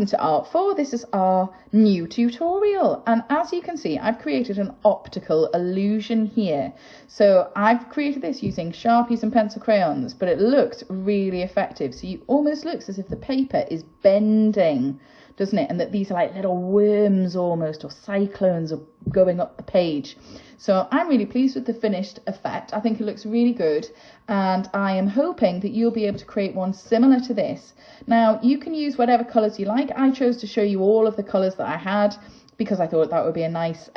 Welcome to Art 4. This is our new tutorial, and as you can see I've created an optical illusion here. So I've created this using Sharpies and pencil crayons, but it looks really effective. So it almost looks as if the paper is bending, doesn't it? And that these are like little worms almost, or cyclones are going up the page. So I'm really pleased with the finished effect. I think it looks really good, and I am hoping that you'll be able to create one similar to this. Now you can use whatever colours you like. I chose to show you all of the colours that I had because I thought that would be a nice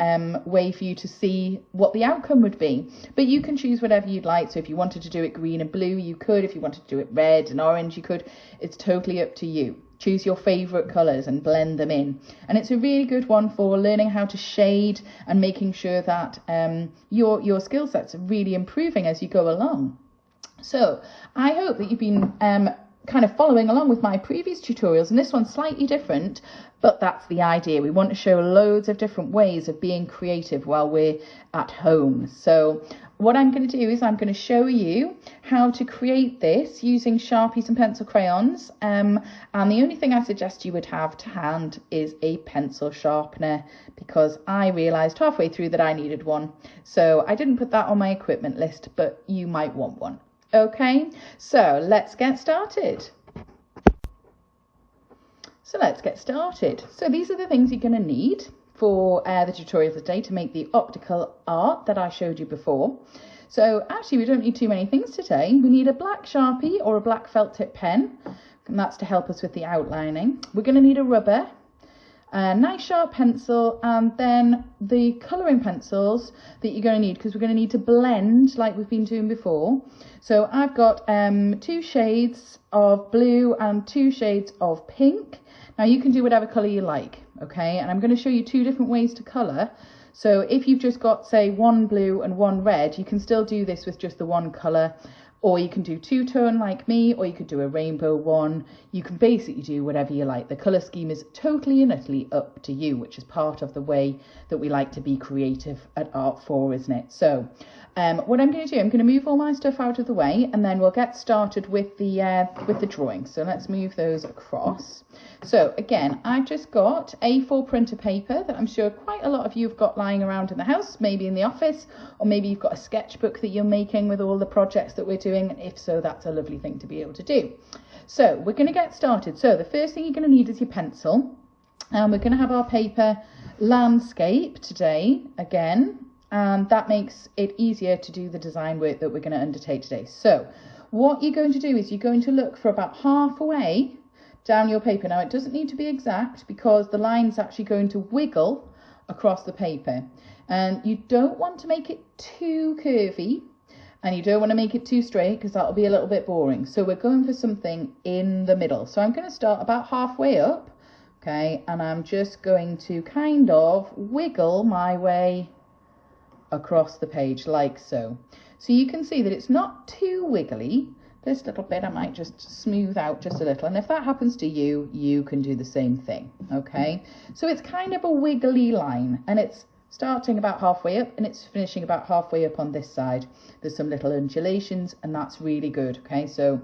way for you to see what the outcome would be. But you can choose whatever you'd like. So if you wanted to do it green and blue, you could. If you wanted to do it red and orange, you could. It's totally up to you. Choose your favourite colours and blend them in. And it's a really good one for learning how to shade and making sure that your skill sets are really improving as you go along. So I hope that you've been kind of following along with my previous tutorials, and this one's slightly different, but that's the idea. We want to show loads of different ways of being creative while we're at home. So what I'm going to do is I'm going to show you how to create this using Sharpies and pencil crayons, and the only thing I suggest you would have to hand is a pencil sharpener, because I realised halfway through that I needed one, so I didn't put that on my equipment list, but you might want one. Okay, so let's get started. So these are the things you're going to need for the tutorial today to make the optical art that I showed you before. So actually we don't need too many things today. We need a black Sharpie or a black felt tip pen, and that's to help us with the outlining. We're going to need a rubber, a nice sharp pencil, and then the colouring pencils that you're going to need, because we're going to need to blend like we've been doing before. So I've got 2 shades of blue and 2 shades of pink. Now you can do whatever colour you like, okay? And I'm going to show you 2 different ways to colour. So if you've just got, say, 1 blue and 1 red, you can still do this with just the 1 colour. Or you can do 2-tone like me, or you could do a rainbow one. You can basically do whatever you like. The colour scheme is totally and utterly up to you, which is part of the way that we like to be creative at Art 4, isn't it? So what I'm going to do, I'm going to move all my stuff out of the way, and then we'll get started with the drawing. So let's move those across. So again, I've just got A4 printer paper that I'm sure quite a lot of you have got lying around in the house, maybe in the office, or maybe you've got a sketchbook that you're making with all the projects that we're doing, and if so, that's a lovely thing to be able to do. So we're going to get started. So the first thing you're going to need is your pencil, and we're going to have our paper landscape today again, and that makes it easier to do the design work that we're going to undertake today. So what you're going to do is you're going to look for about halfway down your paper. Now it doesn't need to be exact, because the line's actually going to wiggle across the paper, and you don't want to make it too curvy and you don't want to make it too straight, because that'll be a little bit boring. So we're going for something in the middle. So I'm going to start about halfway up, okay, and I'm just going to kind of wiggle my way across the page like so. So you can see that it's not too wiggly. This little bit I might just smooth out just a little, and if that happens to you, you can do the same thing, okay? So it's kind of a wiggly line, and it's starting about halfway up and it's finishing about halfway up on this side. There's some little undulations, and that's really good, okay? So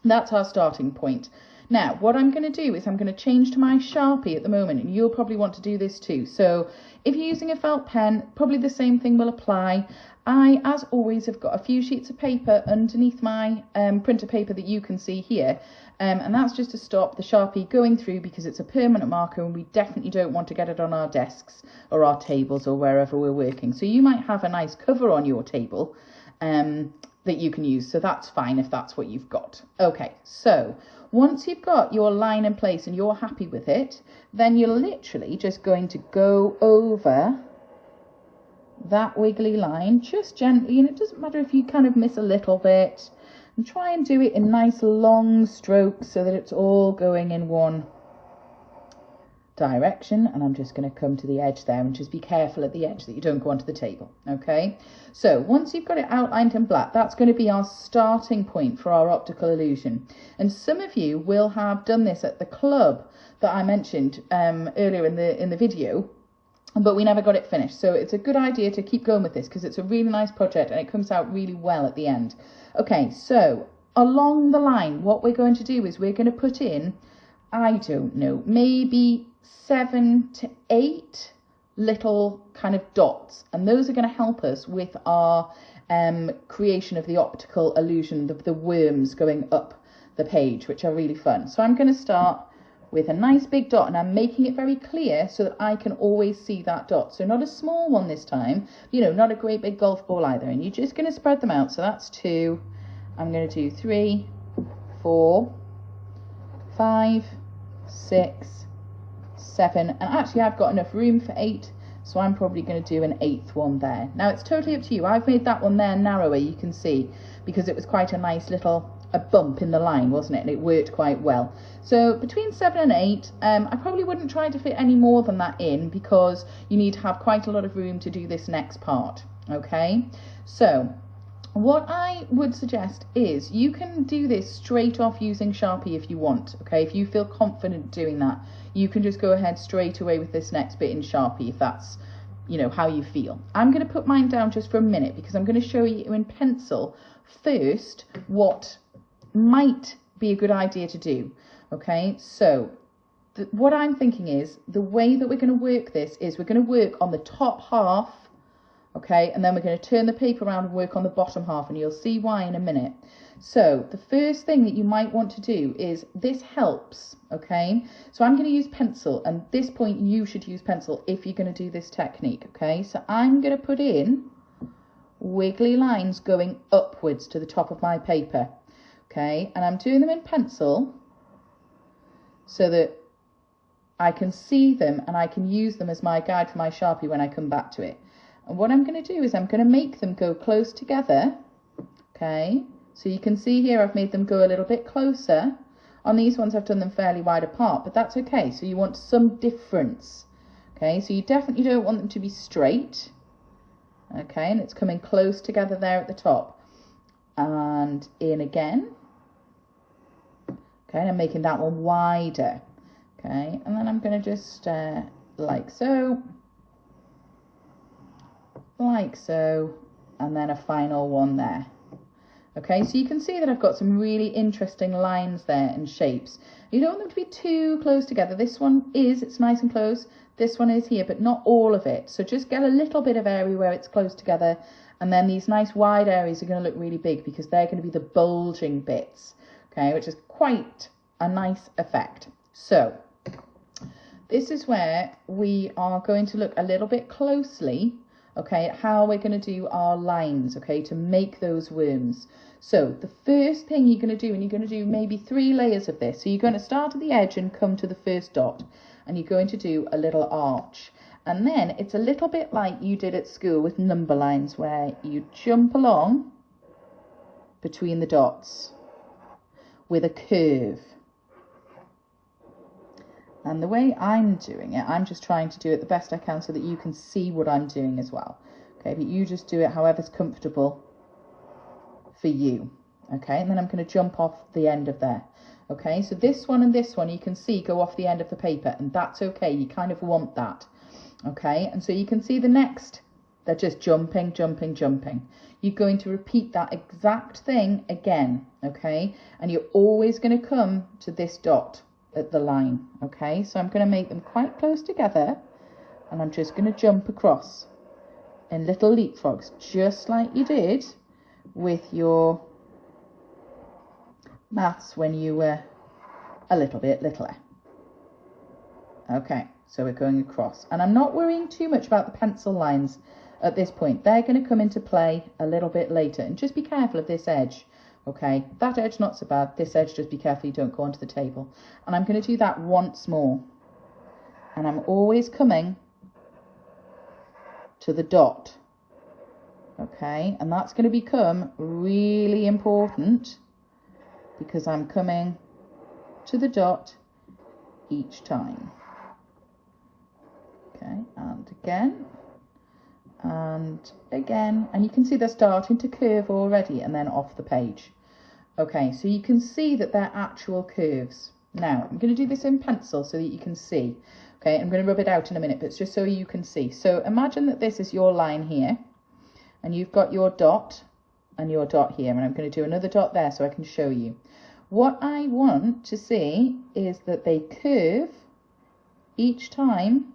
that's our starting point. Now what I'm going to do is I'm going to change to my Sharpie at the moment, and you'll probably want to do this too. So if you're using a felt pen, probably the same thing will apply. I, as always, have got a few sheets of paper underneath my printer paper that you can see here, and that's just to stop the Sharpie going through, because it's a permanent marker and we definitely don't want to get it on our desks or our tables or wherever we're working. So you might have a nice cover on your table that you can use, so that's fine if that's what you've got. Okay, so once you've got your line in place and you're happy with it, then you're literally just going to go over that wiggly line just gently, and it doesn't matter if you kind of miss a little bit, and try and do it in nice long strokes so that it's all going in one direction. And I'm just going to come to the edge there, and just be careful at the edge that you don't go onto the table. Okay, so once you've got it outlined in black, that's going to be our starting point for our optical illusion. And some of you will have done this at the club that I mentioned earlier in the video, but we never got it finished. So it's a good idea to keep going with this, because it's a really nice project and it comes out really well at the end. Okay, so along the line, what we're going to do is we're going to put in I don't know, maybe 7 to 8 little kind of dots, and those are going to help us with our creation of the optical illusion of the worms going up the page, which are really fun. So I'm going to start with a nice big dot, and I'm making it very clear so that I can always see that dot. So not a small one this time, you know, not a great big golf ball either. And you're just going to spread them out. So that's 2. I'm going to do 3, 4, 5, 6, 7, and actually I've got enough room for 8, so I'm probably going to do an 8th one there. Now it's totally up to you. I've made that one there narrower, you can see, because it was quite a nice little bump in the line, wasn't it? And it worked quite well. So between 7 and 8, I probably wouldn't try to fit any more than that in, because you need to have quite a lot of room to do this next part. Okay, so what I would suggest is you can do this straight off using Sharpie if you want. Okay, if you feel confident doing that, you can just go ahead straight away with this next bit in Sharpie if that's, you know, how you feel. I'm going to put mine down just for a minute because I'm going to show you in pencil first what might be a good idea to do. Okay, so what I'm thinking is the way that we're going to work this is we're going to work on the top half, okay, and then we're going to turn the paper around and work on the bottom half, and you'll see why in a minute. So the first thing that you might want to do is, this helps, okay, so I'm going to use pencil, and at this point you should use pencil if you're going to do this technique. Okay, so I'm going to put in wiggly lines going upwards to the top of my paper, okay, and I'm doing them in pencil so that I can see them and I can use them as my guide for my Sharpie when I come back to it. And what I'm going to do is I'm going to make them go close together, okay, so you can see here I've made them go a little bit closer. On these ones I've done them fairly wide apart, but that's okay, so you want some difference, okay, so you definitely don't want them to be straight, okay, and it's coming close together there at the top, and in again, okay, and I'm making that one wider, okay, and then I'm going to just like so, and then a final one there. Okay, so you can see that I've got some really interesting lines there and shapes. You don't want them to be too close together. This one is, it's nice and close. This one is here, but not all of it. So just get a little bit of area where it's close together, and then these nice wide areas are going to look really big because they're going to be the bulging bits, okay, which is quite a nice effect. So this is where we are going to look a little bit closely, okay, at how we're going to do our lines, okay, to make those worms. So the first thing you're going to do, and you're going to do maybe 3 layers of this, so you're going to start at the edge and come to the first dot, and you're going to do a little arch, and then it's a little bit like you did at school with number lines, where you jump along between the dots with a curve. And the way I'm doing it, I'm just trying to do it the best I can so that you can see what I'm doing as well. Okay, but you just do it however's comfortable for you. Okay, and then I'm going to jump off the end of there. Okay, so this one and this one you can see go off the end of the paper, and that's okay, you kind of want that. Okay, and so you can see the next, they're just jumping, jumping, jumping. You're going to repeat that exact thing again, okay, and you're always going to come to this dot at the line. Okay, so I'm going to make them quite close together, and I'm just going to jump across in little leapfrogs, just like you did with your maths when you were a little bit littler. Okay, so we're going across, and I'm not worrying too much about the pencil lines at this point. They're going to come into play a little bit later, and just be careful of this edge. Okay, that edge not so bad, this edge just be careful you don't go onto the table. And I'm going to do that once more, and I'm always coming to the dot, okay, and that's going to become really important because I'm coming to the dot each time. Okay, and again, and you can see they're starting to curve already and then off the page. Okay, so you can see that they're actual curves. Now I'm going to do this in pencil so that you can see. Okay, I'm going to rub it out in a minute, but it's just so you can see. So imagine that this is your line here, and you've got your dot and your dot here, and I'm going to do another dot there so I can show you. What I want to see is that they curve each time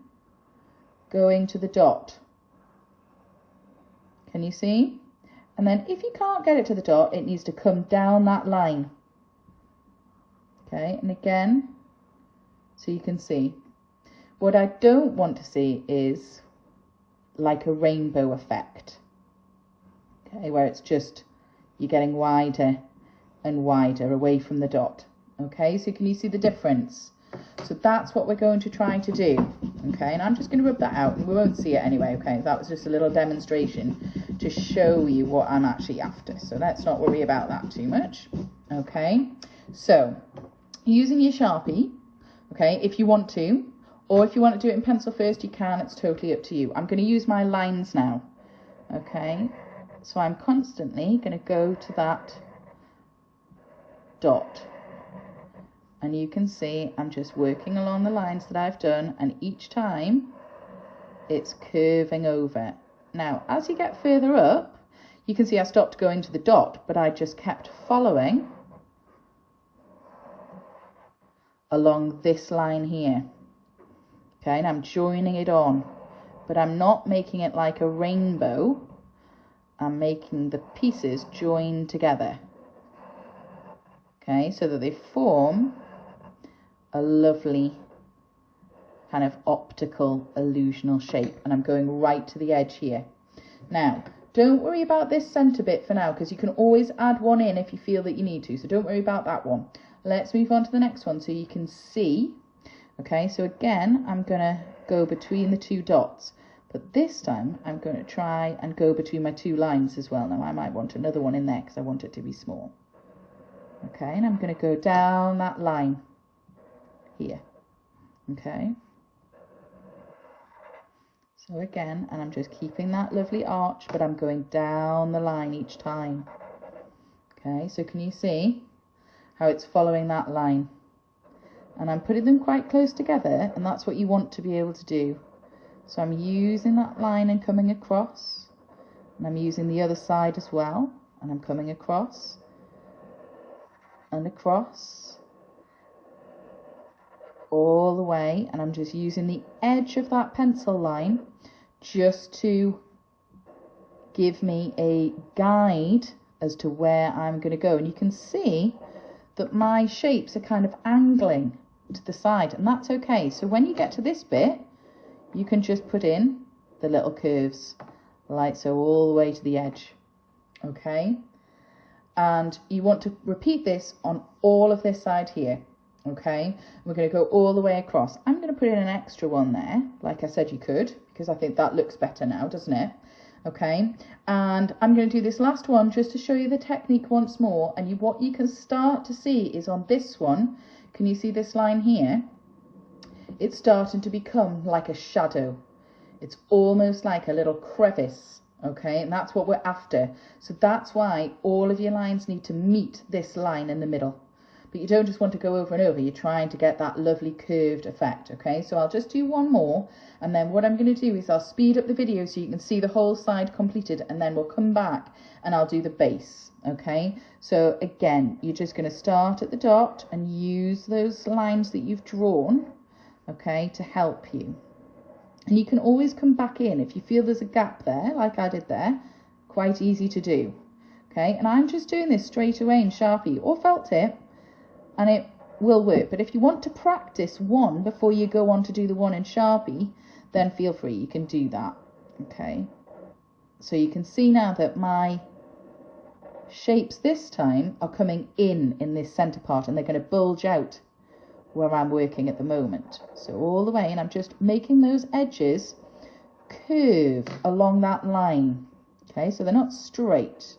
going to the dot. Can you see? And then if you can't get it to the dot, it needs to come down that line. Okay, and again, so you can see. What I don't want to see is like a rainbow effect. Okay, where it's just, you're getting wider and wider away from the dot. Okay, so can you see the difference? So that's what we're going to try to do. Okay, and I'm just going to rub that out, and we won't see it anyway. Okay, that was just a little demonstration to show you what I'm actually after. So let's not worry about that too much. Okay, so using your Sharpie, okay, if you want to, or if you want to do it in pencil first, you can. It's totally up to you. I'm going to use my lines now. Okay, so I'm constantly going to go to that dot. And you can see I'm just working along the lines that I've done, and each time it's curving over. Now, as you get further up, you can see I stopped going to the dot, but I just kept following along this line here. Okay, and I'm joining it on, but I'm not making it like a rainbow. I'm making the pieces join together. Okay, so that they form a lovely kind of optical illusional shape, and I'm going right to the edge here. Now, don't worry about this center bit for now, because you can always add one in if you feel that you need to, so don't worry about that one. Let's move on to the next one so you can see. Okay, so again, I'm going to go between the two dots, but this time I'm going to try and go between my two lines as well. Now, I might want another one in there because I want it to be small. Okay, and I'm going to go down that line here. Okay, so again, and I'm just keeping that lovely arch, but I'm going down the line each time. Okay, so can you see how it's following that line? And I'm putting them quite close together, and that's what you want to be able to do. So I'm using that line and coming across, and I'm using the other side as well, and I'm coming across and across all the way, and I'm just using the edge of that pencil line just to give me a guide as to where I'm going to go. And you can see that my shapes are kind of angling to the side, and that's okay. So when you get to this bit, you can just put in the little curves like so all the way to the edge. Okay, and you want to repeat this on all of this side here. Okay, we're going to go all the way across. I'm going to put in an extra one there, like I said you could, because I think that looks better now, doesn't it? Okay, and I'm going to do this last one just to show you the technique once more. And what you can start to see is on this one, can you see this line here? It's starting to become like a shadow. It's almost like a little crevice. Okay, and that's what we're after. So that's why all of your lines need to meet this line in the middle. But you don't just want to go over and over, you're trying to get that lovely curved effect. Okay, so I'll just do one more, and then what I'm going to do is I'll speed up the video so you can see the whole side completed, and then we'll come back and I'll do the base. Okay, so again, you're just going to start at the dot and use those lines that you've drawn, okay, to help you. And you can always come back in if you feel there's a gap there, like I did there. Quite easy to do. Okay, and I'm just doing this straight away in Sharpie or felt tip, and it will work. But if you want to practice one before you go on to do the one in Sharpie, then feel free, you can do that. Okay, so you can see now that my shapes this time are coming in this center part, and they're going to bulge out where I'm working at the moment. So all the way, and I'm just making those edges curve along that line. Okay, so they're not straight.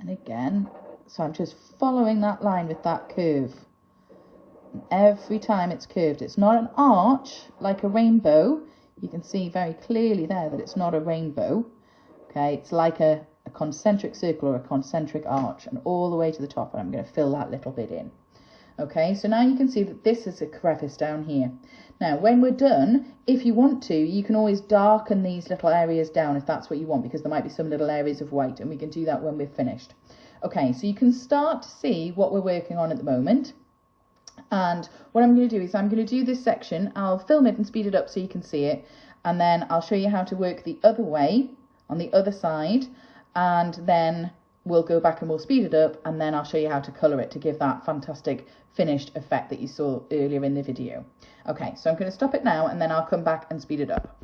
And again, so I'm just following that line with that curve. And every time it's curved, it's not an arch like a rainbow. You can see very clearly there that it's not a rainbow. Okay, it's like a concentric circle or a concentric arch, and all the way to the top, and I'm going to fill that little bit in. Okay, so now you can see that this is a crevice down here. Now, when we're done, if you want to, you can always darken these little areas down if that's what you want, because there might be some little areas of white, and we can do that when we're finished. Okay, so you can start to see what we're working on at the moment. And what I'm going to do is I'm going to do this section. I'll film it and speed it up so you can see it. And then I'll show you how to work the other way on the other side. And then we'll go back and we'll speed it up. And then I'll show you how to colour it to give that fantastic finished effect that you saw earlier in the video. Okay, so I'm going to stop it now and then I'll come back and speed it up.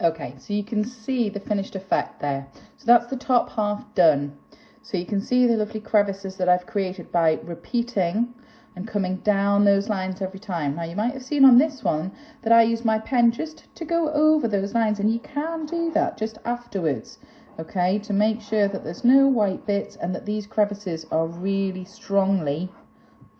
Okay, so you can see the finished effect there. So that's the top half done. So you can see the lovely crevices that I've created by repeating and coming down those lines every time. Now you might have seen on this one that I use my pen just to go over those lines, and you can do that just afterwards, okay, to make sure that there's no white bits and that these crevices are really strongly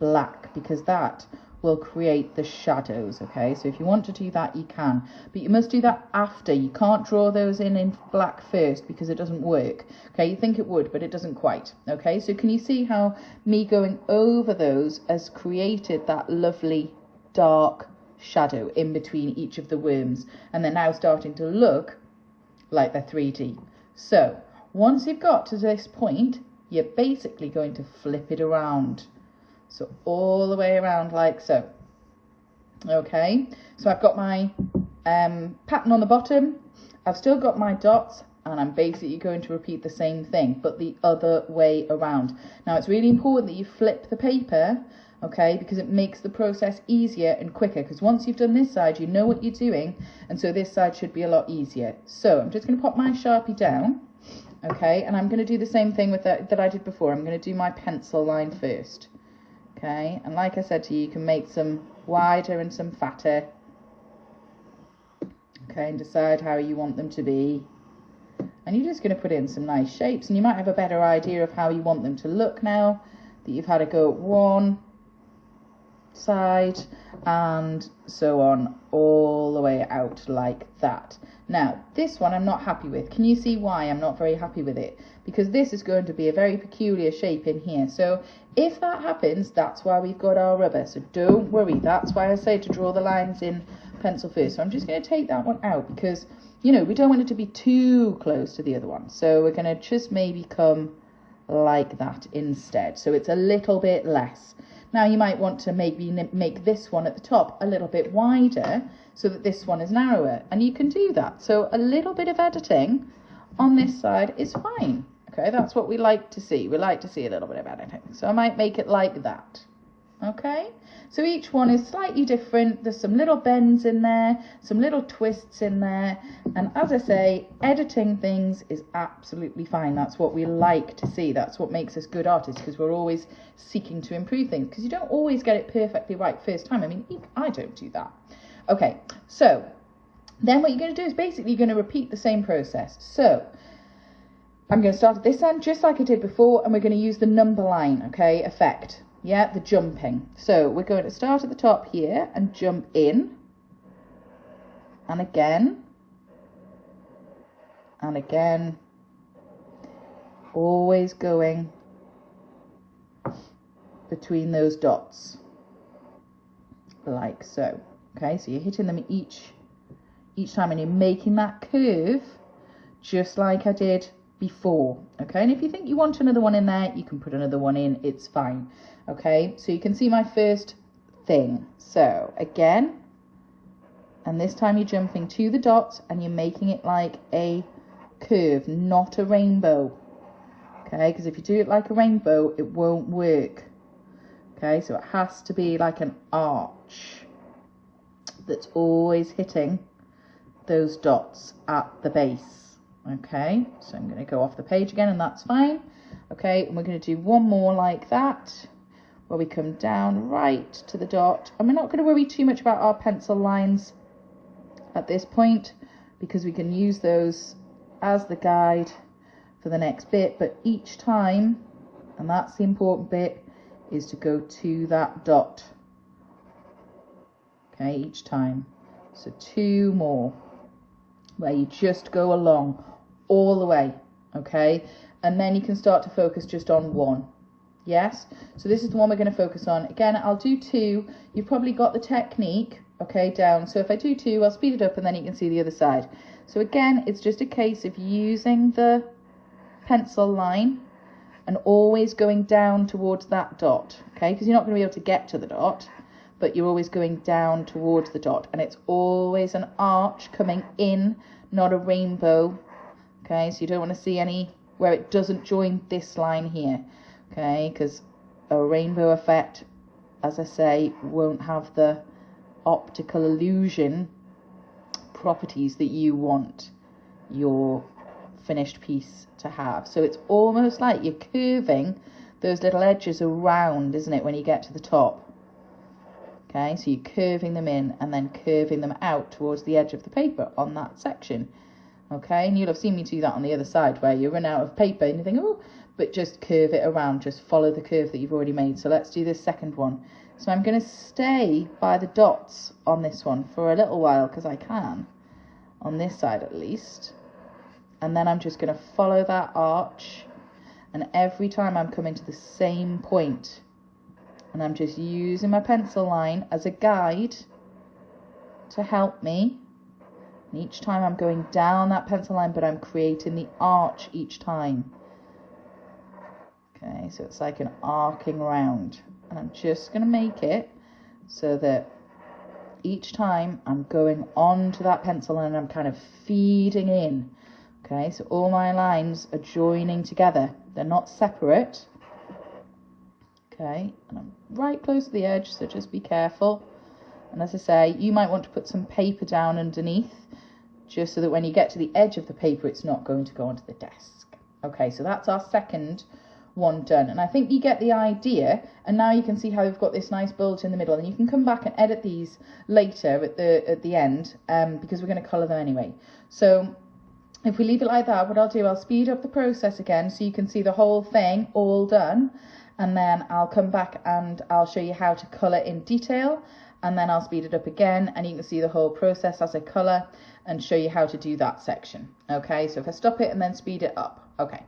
black, because that will create the shadows. Okay, so if you want to do that, you can, but you must do that after. You can't draw those in black first, because it doesn't work. Okay, you think it would, but it doesn't quite. Okay, so can you see how me going over those has created that lovely dark shadow in between each of the worms, and they're now starting to look like they're 3D. So once you've got to this point, you're basically going to flip it around. So all the way around like so. Okay, so I've got my pattern on the bottom, I've still got my dots, and I'm basically going to repeat the same thing, but the other way around. Now it's really important that you flip the paper, okay, because it makes the process easier and quicker, because once you've done this side, you know what you're doing, and so this side should be a lot easier. So I'm just going to pop my Sharpie down, okay, and I'm going to do the same thing with that I did before. I'm going to do my pencil line first. Okay, and like I said to you, you can make some wider and some fatter. Okay, and decide how you want them to be. And you're just going to put in some nice shapes, and you might have a better idea of how you want them to look now that you've had a go at 1, side, and so on all the way out like that. Now this one I'm not happy with. Can you see why I'm not very happy with it? Because this is going to be a very peculiar shape in here. So if that happens, that's why we've got our rubber. So don't worry, that's why I say to draw the lines in pencil first. So I'm just going to take that one out because, you know, we don't want it to be too close to the other one. So we're going to just maybe come like that instead. So it's a little bit less. Now you might want to maybe make this one at the top a little bit wider so that this one is narrower, and you can do that. So a little bit of editing on this side is fine. Okay, that's what we like to see. We like to see a little bit of editing. So I might make it like that. Okay, so each one is slightly different. There's some little bends in there, some little twists in there, and as I say, editing things is absolutely fine. That's what we like to see. That's what makes us good artists, because we're always seeking to improve things, because you don't always get it perfectly right first time. I mean, I don't do that. Okay, so then what you're going to do is basically you're going to repeat the same process. So I'm going to start at this end just like I did before, and we're going to use the number line, okay, effect. Yeah, the jumping. So we're going to start at the top here and jump in, and again, and again, always going between those dots, like so. Okay, so you're hitting them each time, and you're making that curve just like I did before. Okay, and if you think you want another one in there, you can put another one in, it's fine. Okay, so you can see my first thing. So again, and this time you're jumping to the dots and you're making it like a curve, not a rainbow. Okay, because if you do it like a rainbow, it won't work. Okay, so it has to be like an arch that's always hitting those dots at the base. Okay, so I'm going to go off the page again, and that's fine. Okay, and we're going to do one more like that, where we come down right to the dot, and we're not going to worry too much about our pencil lines at this point, because we can use those as the guide for the next bit. But each time, and that's the important bit, is to go to that dot. Okay, each time. So 2 more, where you just go along all the way. Okay, and then you can start to focus just on one. Yes, so this is the one we're going to focus on. Again, I'll do 2. You've probably got the technique, okay, down. So if I do 2, I'll speed it up, and then you can see the other side. So again, it's just a case of using the pencil line and always going down towards that dot, okay, because you're not going to be able to get to the dot, but you're always going down towards the dot, and it's always an arch coming in, not a rainbow. Okay, so you don't want to see any where it doesn't join this line here. Okay, because a rainbow effect, as I say, won't have the optical illusion properties that you want your finished piece to have. So it's almost like you're curving those little edges around, isn't it, when you get to the top? Okay, so you're curving them in and then curving them out towards the edge of the paper on that section. Okay, and you'll have seen me do that on the other side, where you run out of paper and you think, oh, but just curve it around, just follow the curve that you've already made. So let's do this second one. So I'm going to stay by the dots on this one for a little while, because I can, on this side at least. And then I'm just going to follow that arch, and every time I'm coming to the same point, and I'm just using my pencil line as a guide to help me. And each time I'm going down that pencil line, but I'm creating the arch each time. Okay, so it's like an arcing round, and I'm just going to make it so that each time I'm going on to that pencil line, I'm kind of feeding in. Okay, so all my lines are joining together, they're not separate. Okay, and I'm right close to the edge, so just be careful. And as I say, you might want to put some paper down underneath, just so that when you get to the edge of the paper, it's not going to go onto the desk. Okay, so that's our second one done, and I think you get the idea. And now you can see how we've got this nice bulge in the middle, and you can come back and edit these later at the end, because we're going to colour them anyway. So if we leave it like that, what I'll do, I'll speed up the process again so you can see the whole thing all done, and then I'll come back and I'll show you how to colour in detail, and then I'll speed it up again and you can see the whole process as I colour and show you how to do that section. Okay, so if I stop it and then speed it up. Okay.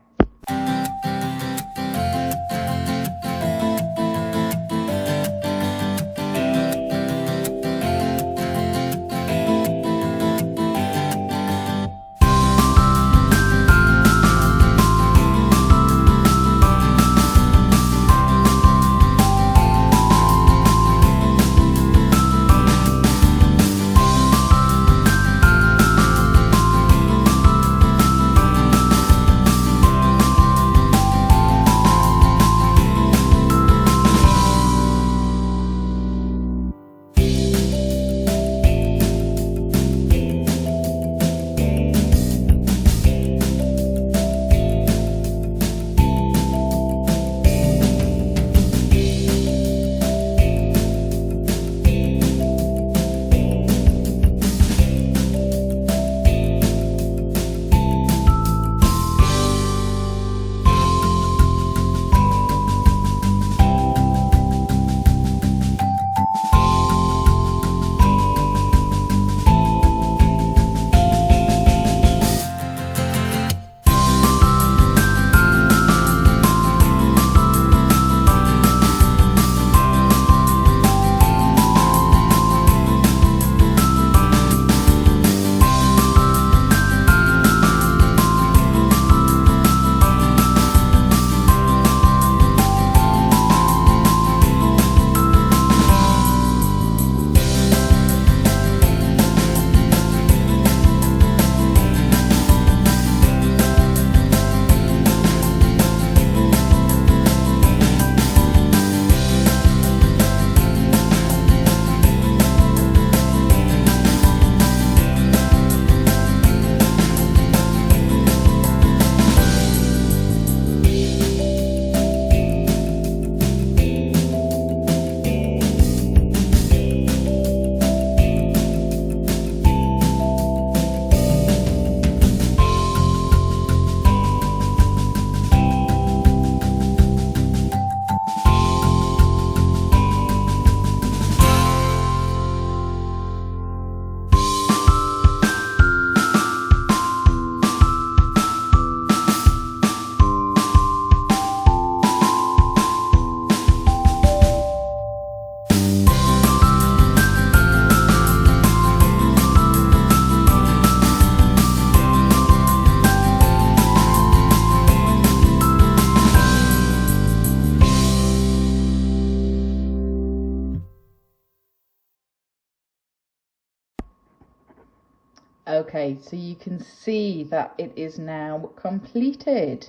Okay, so you can see that it is now completed,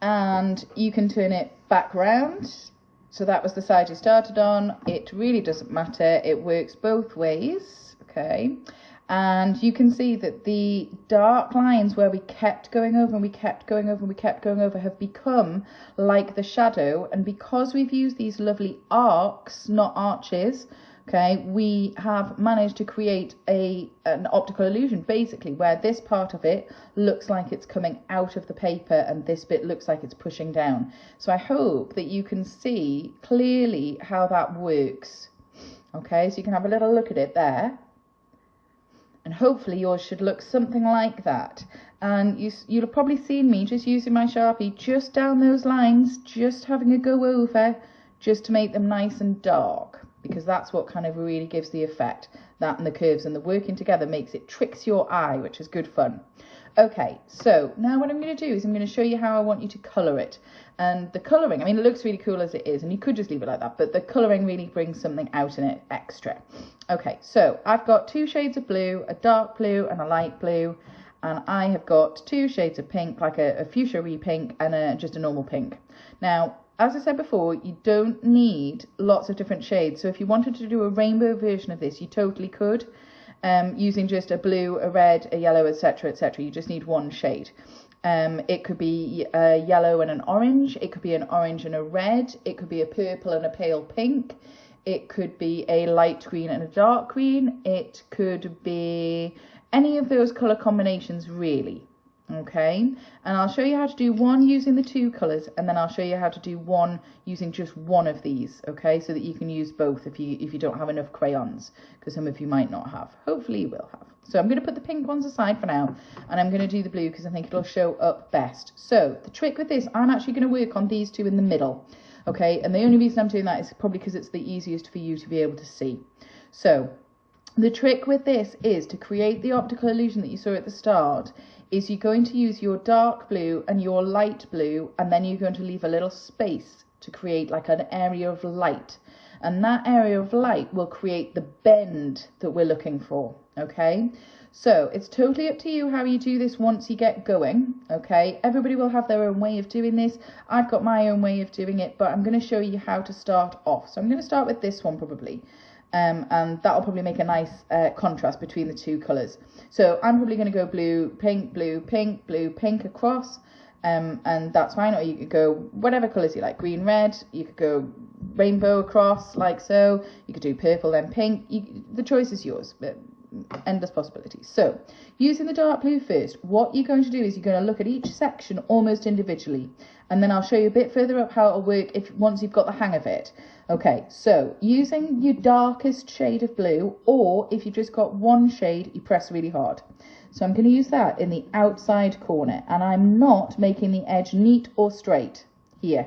and you can turn it back round. So that was the side you started on. It really doesn't matter, it works both ways. Okay, and you can see that the dark lines where we kept going over and we kept going over and we kept going over have become like the shadow, and because we've used these lovely arcs, not arches, okay, we have managed to create an optical illusion, basically, where this part of it looks like it's coming out of the paper and this bit looks like it's pushing down. So I hope that you can see clearly how that works. Okay, so you can have a little look at it there. And hopefully yours should look something like that. And you'll have probably seen me just using my Sharpie just down those lines, just having a go over, just to make them nice and dark, because that's what kind of really gives the effect. That and the curves and the working together makes it, tricks your eye, which is good fun. Okay, so now what I'm going to do is I'm going to show you how I want you to colour it. And the colouring, I mean, it looks really cool as it is, and you could just leave it like that, but the colouring really brings something out in it extra. Okay, so I've got 2 shades of blue, a dark blue and a light blue, and I have got 2 shades of pink, like a fuchsia-y pink and just a normal pink. Now, as I said before, you don't need lots of different shades, so if you wanted to do a rainbow version of this, you totally could, using just a blue, a red, a yellow, etc., etc. You just need one shade. It could be a yellow and an orange, it could be an orange and a red, it could be a purple and a pale pink, it could be a light green and a dark green, it could be any of those colour combinations really. Okay, and I'll show you how to do one using the two colours, and then I'll show you how to do one using just one of these, okay, so that you can use both if you don't have enough crayons, because some of you might not have. Hopefully you will have. So I'm going to put the pink ones aside for now, and I'm going to do the blue because I think it'll show up best. So the trick with this, I'm actually going to work on these two in the middle, okay, and the only reason I'm doing that is probably because it's the easiest for you to be able to see. So the trick with this is to create the optical illusion that you saw at the start, is you're going to use your dark blue and your light blue, and then you're going to leave a little space to create like an area of light. And that area of light will create the bend that we're looking for, okay? So it's totally up to you how you do this once you get going, okay? Everybody will have their own way of doing this. I've got my own way of doing it, but I'm going to show you how to start off. So I'm going to start with this one probably. And that'll probably make a nice contrast between the two colours. So I'm probably going to go blue, pink, blue, pink, blue, pink across, and that's fine. Or you could go whatever colours you like, green, red. You could go rainbow across, like so. You could do purple, then pink. The choice is yours, but endless possibilities. So using the dark blue first, what you're going to do is you're going to look at each section almost individually, and then I'll show you a bit further up how it'll work once you've got the hang of it. Okay, so using your darkest shade of blue, or if you've just got one shade, you press really hard. So I'm going to use that in the outside corner, and I'm not making the edge neat or straight here,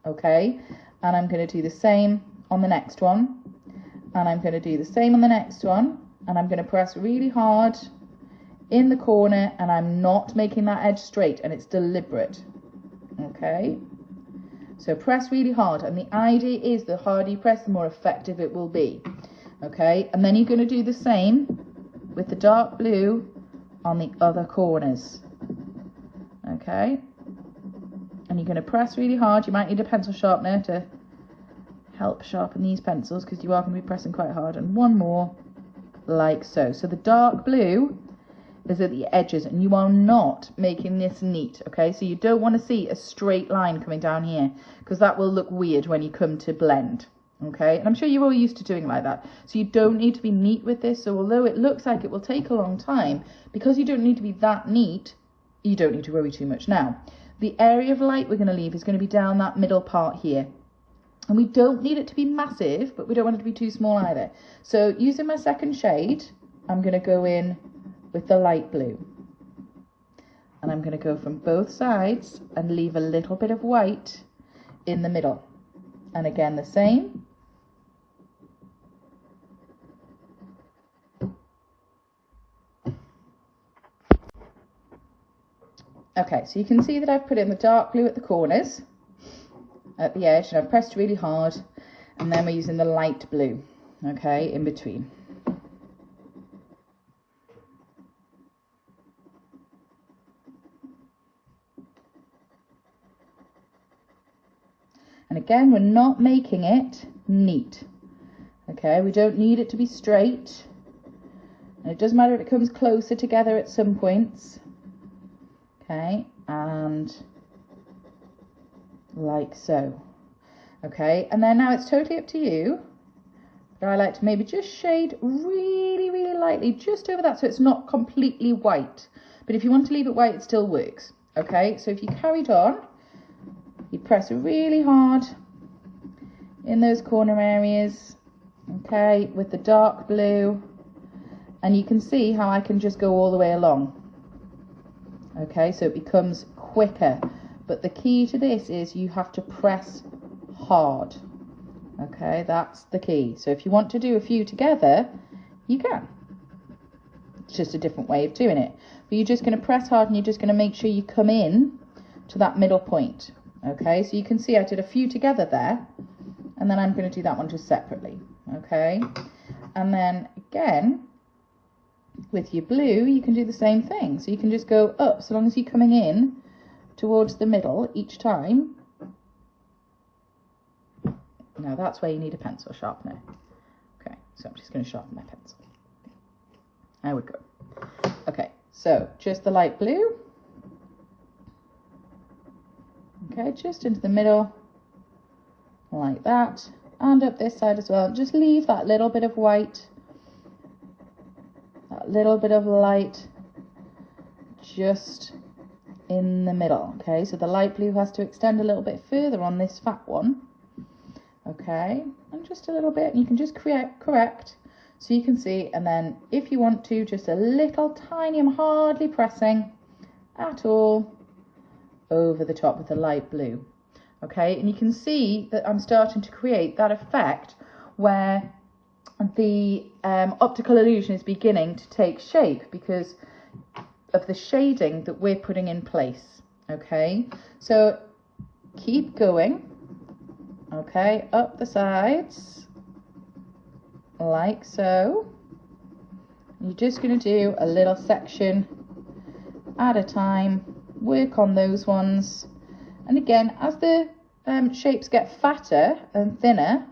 okay? And I'm going to do the same on the next one, and I'm going to do the same on the next one, and I'm going to press really hard in the corner, and I'm not making that edge straight, and it's deliberate, okay? So press really hard, and the idea is the harder you press, the more effective it will be, okay? And then you're going to do the same with the dark blue on the other corners, okay? And you're going to press really hard. You might need a pencil sharpener to help sharpen these pencils, because you are going to be pressing quite hard. And one more, like so. So the dark blue is at the edges, and you are not making this neat, okay? So you don't want to see a straight line coming down here, because that will look weird when you come to blend, okay? And I'm sure you're all used to doing it like that. So you don't need to be neat with this. So although it looks like it will take a long time, because you don't need to be that neat, you don't need to worry too much. Now, the area of light we're going to leave is going to be down that middle part here. And we don't need it to be massive, but we don't want it to be too small either. So using my second shade, I'm going to go in with the light blue. And I'm going to go from both sides and leave a little bit of white in the middle. And again, the same. Okay, so you can see that I've put in the dark blue at the corners, at the edge, and I've pressed really hard, and then we're using the light blue, okay, in between. And again, we're not making it neat, okay? We don't need it to be straight, and it doesn't matter if it comes closer together at some points, okay? And like so, okay? And then now it's totally up to you, but I like to maybe just shade really, really lightly just over that, so it's not completely white. But if you want to leave it white, it still works, okay? So if you carried on, you press really hard in those corner areas, okay, with the dark blue, and you can see how I can just go all the way along, okay, so it becomes quicker. But the key to this is you have to press hard, okay, that's the key. So if you want to do a few together, you can. It's just a different way of doing it. But you're just going to press hard, and you're just going to make sure you come in to that middle point. Okay, so you can see I did a few together there, and then I'm going to do that one just separately, okay? And then again, with your blue, you can do the same thing. So you can just go up, so long as you're coming in towards the middle each time. Now that's where you need a pencil sharpener. Okay, so I'm just going to sharpen my pencil. There we go. Okay, so just the light blue. Okay, just into the middle, like that, and up this side as well. Just leave that little bit of white, that little bit of light, just in the middle. Okay, so the light blue has to extend a little bit further on this fat one. Okay, and just a little bit, and you can just correct so you can see, and then if you want to, just a little tiny, I'm hardly pressing at all over the top with the light blue. Okay, and you can see that I'm starting to create that effect where the optical illusion is beginning to take shape because of the shading that we're putting in place. Okay, so keep going. Okay, up the sides like so. You're just going to do a little section at a time, work on those ones, and again, as the shapes get fatter and thinner,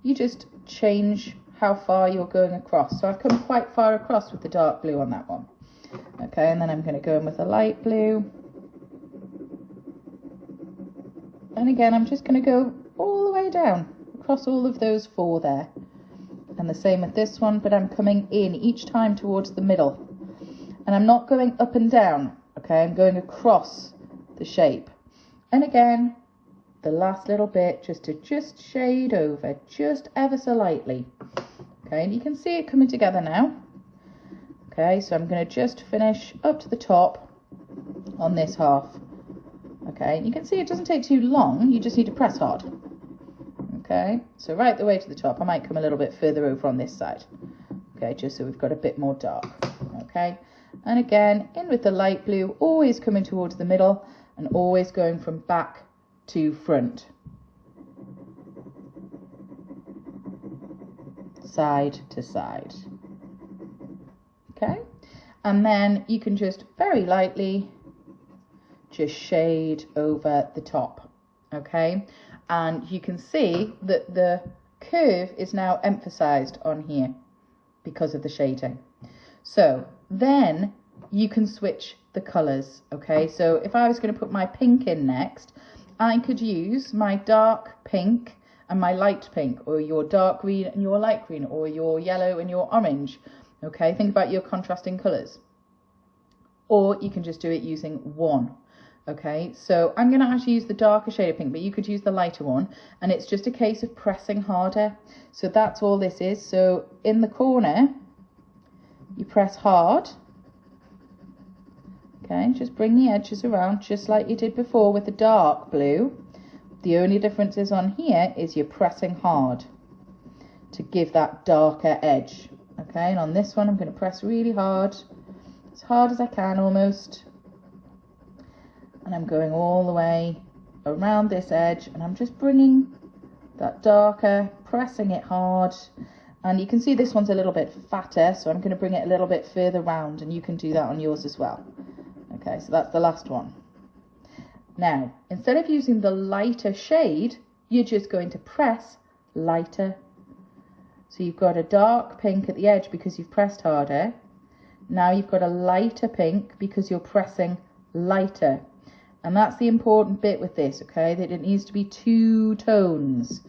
you just change how far you're going across. So I've come quite far across with the dark blue on that one. Okay, and then I'm going to go in with the light blue, and again I'm just going to go all the way down across all of those 4 there, and the same with this one, but I'm coming in each time towards the middle, and I'm not going up and down. Okay, I'm going across the shape, and again the last little bit just to shade over just ever so lightly. Okay, and you can see it coming together now. Okay, so I'm going to just finish up to the top on this half. Okay, and you can see it doesn't take too long, you just need to press hard. Okay, so right the way to the top. I might come a little bit further over on this side. Okay, just so we've got a bit more dark. Okay, and again, in with the light blue, always coming towards the middle and always going from back to front. Side to side. Okay, and then you can just very lightly just shade over the top. Okay, and you can see that the curve is now emphasized on here because of the shading. So then you can switch the colors. Okay, so if I was going to put my pink in next, I could use my dark pink and my light pink, or your dark green and your light green, or your yellow and your orange. Okay, think about your contrasting colors. Or you can just do it using one. Okay, so I'm going to actually use the darker shade of pink, but you could use the lighter one, and it's just a case of pressing harder. So that's all this is. So in the corner, you press hard. Okay, just bring the edges around just like you did before with the dark blue. The only difference is on here is you're pressing hard to give that darker edge. Okay, and on this one I'm going to press really hard, as hard as I can almost, and I'm going all the way around this edge, and I'm just bringing that darker, pressing it hard. And you can see this one's a little bit fatter, so I'm going to bring it a little bit further round, and you can do that on yours as well. Okay, so that's the last one. Now, instead of using the lighter shade, you're just going to press lighter. So you've got a dark pink at the edge because you've pressed harder. Now you've got a lighter pink because you're pressing lighter. And that's the important bit with this, okay, that it needs to be 2 tones.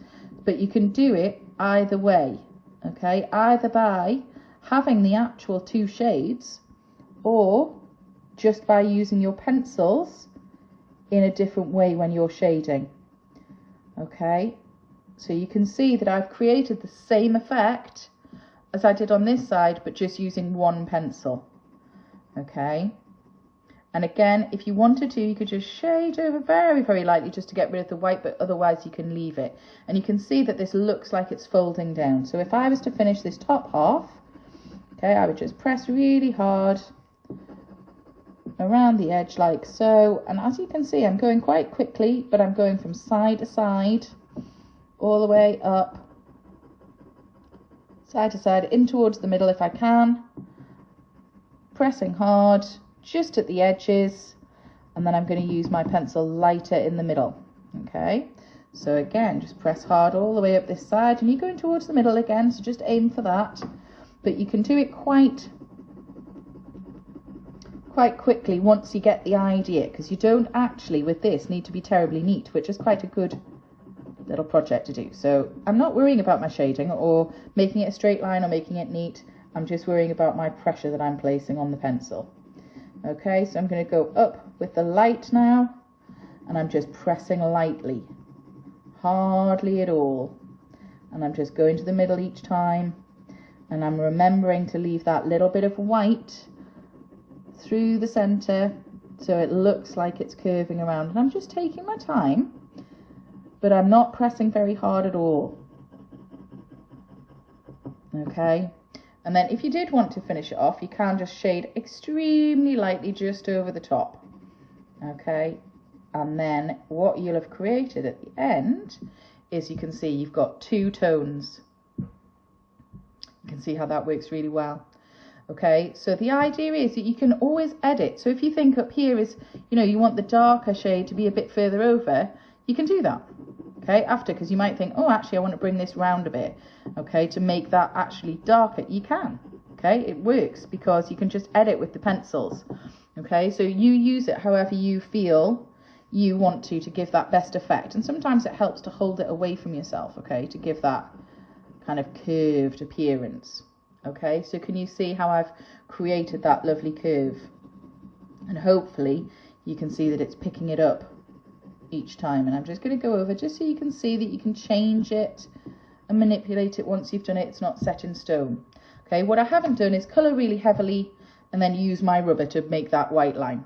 But you can do it either way, okay, either by having the actual 2 shades, or just by using your pencils in a different way when you're shading. Okay, so you can see that I've created the same effect as I did on this side, but just using one pencil. Okay, and again, if you wanted to, you could just shade over very, very lightly just to get rid of the white, but otherwise you can leave it. And you can see that this looks like it's folding down. So if I was to finish this top half, okay, I would just press really hard around the edge like so, and as you can see, I'm going quite quickly, but I'm going from side to side, all the way up, side to side, in towards the middle if I can, pressing hard just at the edges, and then I'm going to use my pencil lighter in the middle. Okay, so again, just press hard all the way up this side, and you're going towards the middle again, so just aim for that, but you can do it quite quickly once you get the idea, because you don't actually with this need to be terribly neat, which is quite a good little project to do. So I'm not worrying about my shading or making it a straight line or making it neat. I'm just worrying about my pressure that I'm placing on the pencil. Okay, so I'm going to go up with the light now, and I'm just pressing lightly, hardly at all. And I'm just going to the middle each time, and I'm remembering to leave that little bit of white through the center so it looks like it's curving around. And I'm just taking my time, but I'm not pressing very hard at all. Okay, and then if you did want to finish it off, you can just shade extremely lightly just over the top. Okay, and then what you'll have created at the end is, you can see you've got two tones. You can see how that works really well. Okay, so the idea is that you can always edit. So if you think up here is, you know, you want the darker shade to be a bit further over, you can do that. Okay, after, because you might think, oh, actually I want to bring this round a bit, okay, to make that actually darker. You can. Okay, it works because you can just edit with the pencils. Okay, so you use it however you feel you want to give that best effect. And sometimes it helps to hold it away from yourself, okay, to give that kind of curved appearance. Okay, so can you see how I've created that lovely curve? And hopefully you can see that it's picking it up each time. And I'm just going to go over just so you can see that you can change it and manipulate it once you've done it. It's not set in stone. Okay, what I haven't done is colour really heavily and then use my rubber to make that white line.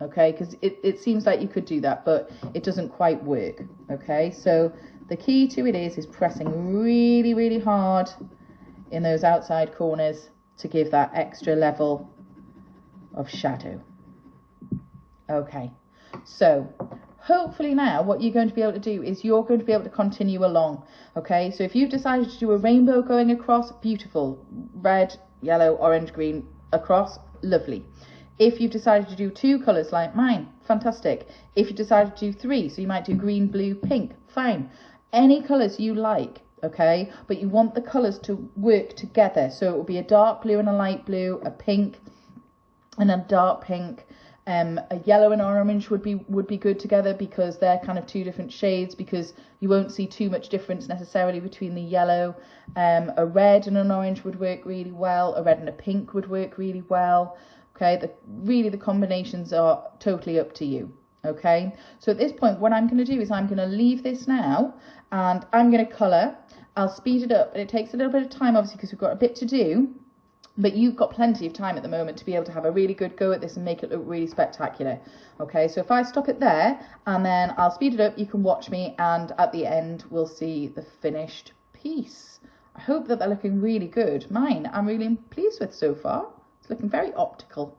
Okay, because it seems like you could do that, but it doesn't quite work. Okay, so the key to it is pressing really, really hard in those outside corners to give that extra level of shadow. Okay, so hopefully now what you're going to be able to do is you're going to be able to continue along. Okay, so if you've decided to do a rainbow going across, beautiful, red, yellow, orange, green across, lovely. If you've decided to do two colours like mine, fantastic. If you decided to do three, so you might do green, blue, pink, fine. Any colours you like. Okay, but you want the colours to work together, so it will be a dark blue and a light blue, a pink and a dark pink, a yellow and orange would be good together because they're kind of two different shades, because you won't see too much difference necessarily between the yellow. A red and an orange would work really well, a red and a pink would work really well. Okay, really the combinations are totally up to you. Okay, so at this point what I'm going to do is I'm going to leave this now and I'm going to colour. I'll speed it up, but it takes a little bit of time obviously because we've got a bit to do, but you've got plenty of time at the moment to be able to have a really good go at this and make it look really spectacular. Okay, so if I stop it there and then I'll speed it up, you can watch me, and at the end we'll see the finished piece. I hope that they're looking really good. Mine I'm really pleased with so far. It's looking very optical.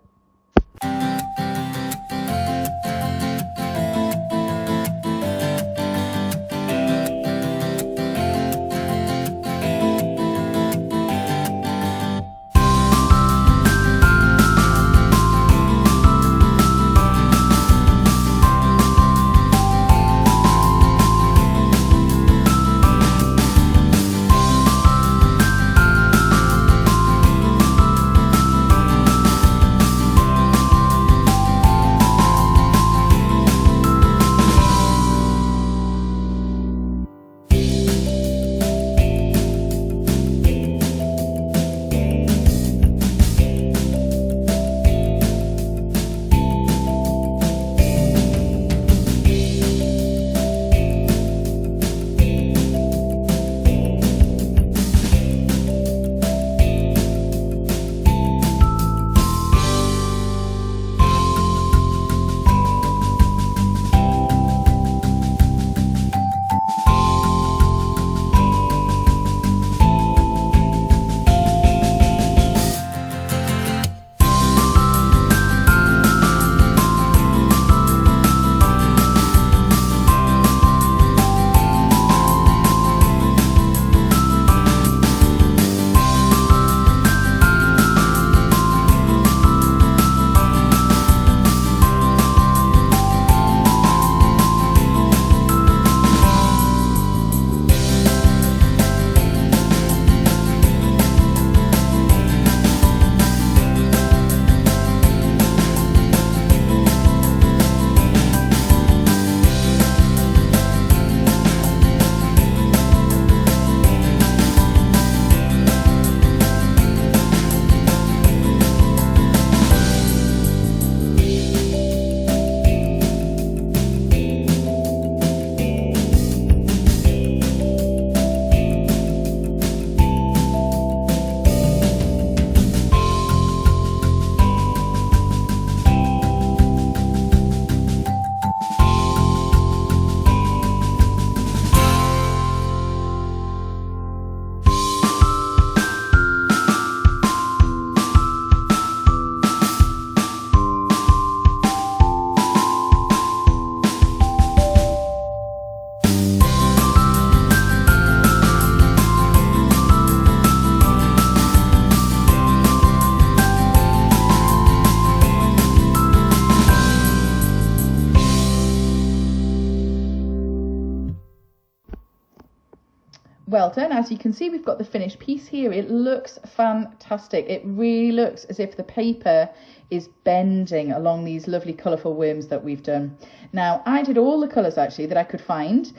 well done. As you can see, we've got the finished piece here. It looks fantastic. It really looks as if the paper is bending along these lovely colourful worms that we've done. Now, I did all the colours actually that I could find,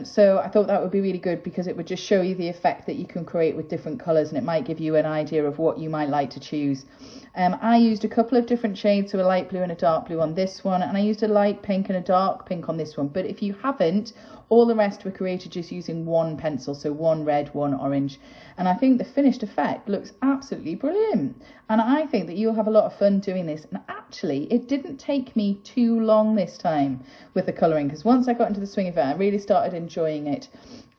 so I thought that would be really good because it would just show you the effect that you can create with different colours, and it might give you an idea of what you might like to choose. I used a couple of different shades, so a light blue and a dark blue on this one, and I used a light pink and a dark pink on this one. But if you haven't, all the rest were created just using one pencil, so one red, one orange. And I think the finished effect looks absolutely brilliant. And I think that you'll have a lot of fun doing this. And actually, it didn't take me too long this time with the colouring, because once I got into the swing of it, I really started enjoying it.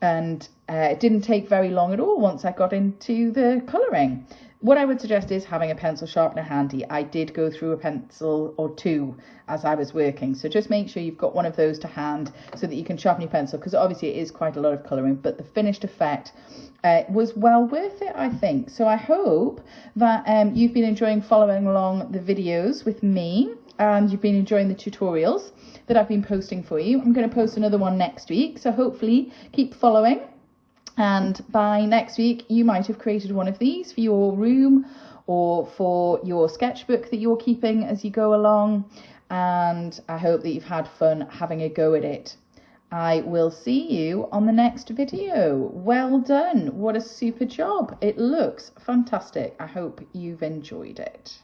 And it didn't take very long at all once I got into the colouring. What I would suggest is having a pencil sharpener handy. I did go through a pencil or two as I was working, so just make sure you've got one of those to hand so that you can sharpen your pencil, because obviously it is quite a lot of colouring, but the finished effect was well worth it, I think. So I hope that you've been enjoying following along the videos with me, and you've been enjoying the tutorials that I've been posting for you. I'm going to post another one next week, so hopefully keep following. And by next week, you might have created one of these for your room or for your sketchbook that you're keeping as you go along. And I hope that you've had fun having a go at it. I will see you on the next video. Well done. What a super job. It looks fantastic. I hope you've enjoyed it.